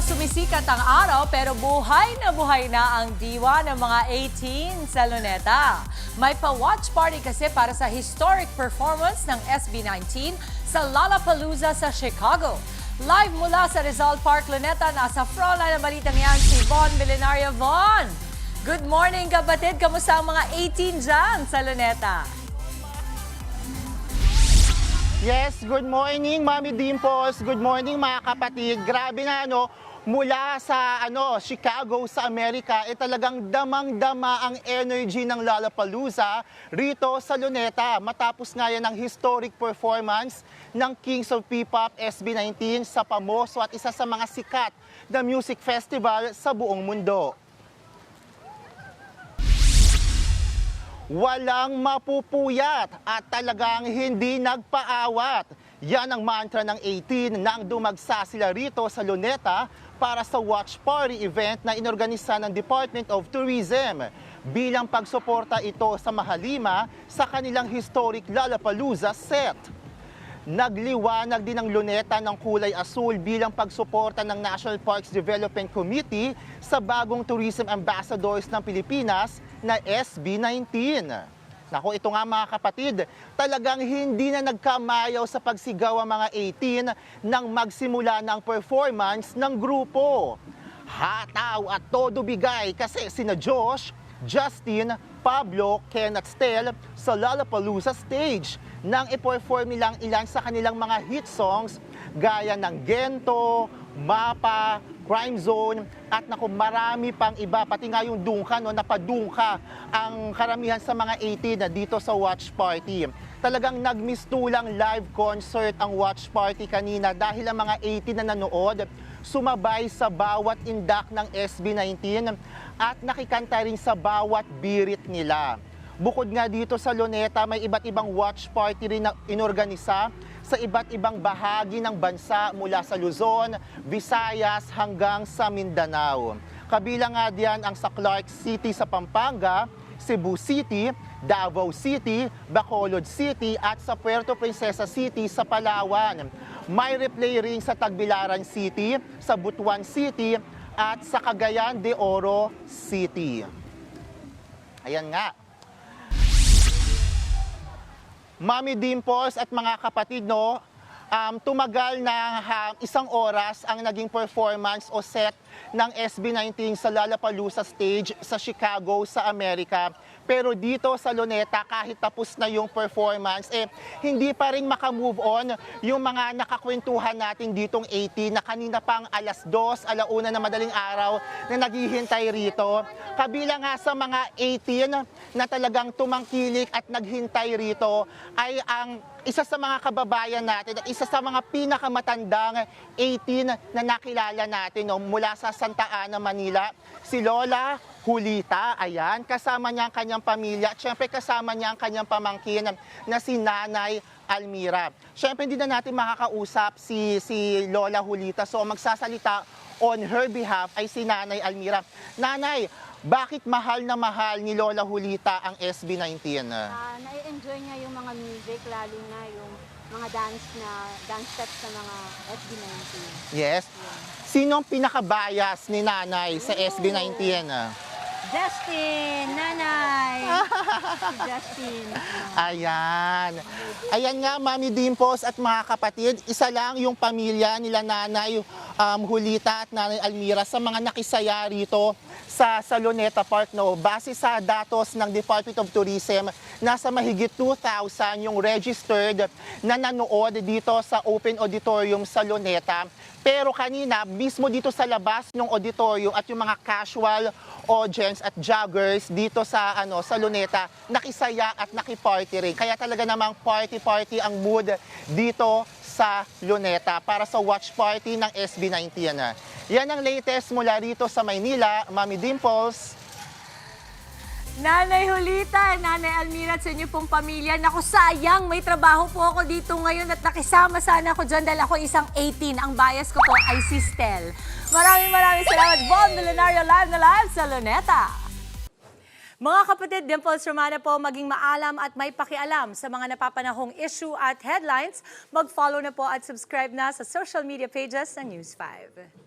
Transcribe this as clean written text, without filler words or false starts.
sumisikat ang araw pero buhay na ang diwa ng mga 18 sa Luneta. May pa-watch party kasi para sa historic performance ng SB19 sa Lollapalooza sa Chicago. Live mula sa Rizal Park, Luneta, nasa frontline ng balitang yan si Von Milenario. Von! Good morning kapatid! Kamusta ang mga 18 dyan sa Luneta? Yes, good morning, Mami Dimples. Good morning, mga kapatid. Grabe na, mula sa Chicago sa Amerika, talagang damang-dama ang energy ng Lollapalooza rito sa Luneta. Matapos nga yan ang historic performance ng Kings of P-Pop SB19 sa Pamoso at isa sa mga sikat na music festival sa buong mundo. Walang mapupuyat at talagang hindi nagpaawat. Yan ang mantra ng 18 nang dumagsa sila rito sa Luneta para sa watch party event na inorganisa ng Department of Tourism. Bilang pagsuporta ito sa Mahalima sa kanilang historic Lollapalooza set. Nagliwanag din ang Luneta ng kulay asul bilang pagsuporta ng National Parks Development Committee sa bagong Tourism Ambassadors ng Pilipinas na SB19. Naku, ito nga mga kapatid, talagang hindi na nagkamayaw sa pagsigaw ang mga 18 nang magsimula ng performance ng grupo. Hataw at todo bigay kasi sina Josh, Justin, Pablo, Ken at Stel sa Lollapalooza stage nang i-perform nilang ilan sa kanilang mga hit songs gaya ng Gento, Mapa, Crime Zone at naku, marami pang iba. Pati nga yung Dungka, napadungka ang karamihan sa mga 18 na dito sa watch party. Talagang nagmistulang live concert ang watch party kanina dahil ang mga 18 na nanood sumabay sa bawat indak ng SB19 at nakikanta rin sa bawat birit nila. Bukod nga dito sa Luneta, may iba't ibang watch party rin na inorganisa sa iba't ibang bahagi ng bansa mula sa Luzon, Visayas hanggang sa Mindanao. Kabilang nga diyan ang sa Clark City sa Pampanga, Cebu City, Davao City, Bacolod City at sa Puerto Princesa City sa Palawan. May replay rin sa Tagbilaran City, sa Butuan City at sa Cagayan de Oro City. Ayan nga. Mami Dimples at mga kapatid, tumagal na 1 oras ang naging performance o set ng SB19 sa Lollapalooza stage sa Chicago sa Amerika. Pero dito sa Luneta, kahit tapos na yung performance, hindi pa rin makamove on yung mga nakakwentuhan natin ditong 18 na kanina pang alas 2, alauna na madaling araw na naghihintay rito. Kabilang nga sa mga 18 na talagang tumangkilik at naghintay rito ay ang isa sa mga kababayan natin at isa sa mga pinakamatandang 18 na nakilala natin mula sa Santa Ana, Manila, si Lola Julita. Ayan, kasama niya ang kanyang pamilya at syempre kasama niya ang kanyang pamangkin na si Nanay Almira. Syempre hindi na natin makakausap si Lola Julita, so magsasalita on her behalf ay si Nanay Almira. Nanay, bakit mahal na mahal ni Lola Julita ang SB19? Na-enjoy niya yung mga music, lalo na yung mga dance steps sa mga SB19. Yes. Sino ang pinakabayas ni Nanay sa SB19? Justin, Nanay! Si Justin. Ayan. Ayan nga, Mami Dimples at mga kapatid, isa lang yung pamilya nila Nanay Julita at Nanay Almira sa mga nakisaya rito sa Luneta Park. Base sa datos ng Department of Tourism, nasa mahigit 2,000 yung registered na nanood dito sa Open Auditorium sa Luneta. Pero kanina, mismo dito sa labas ng auditorium at yung mga casual audience at joggers dito sa Luneta, nakisaya at nakiparty rin. Kaya talaga namang party-party ang mood dito sa Luneta para sa watch party ng SB19. Yan ang latest mula rito sa Maynila. Mami Dimples. Nanay Julita, Nanay Almira at sa inyo pong pamilya. Naku, sayang, may trabaho po ako dito ngayon at nakisama sana ako dyan dahil ako isang 18. Ang bias ko po ay si Stel. Maraming salamat, Von Milenario, live na live sa Luneta. Mga kapatid, Dimples Romana po, maging maalam at may pakialam sa mga napapanahong issue at headlines. Mag-follow na po at subscribe na sa social media pages ng News 5.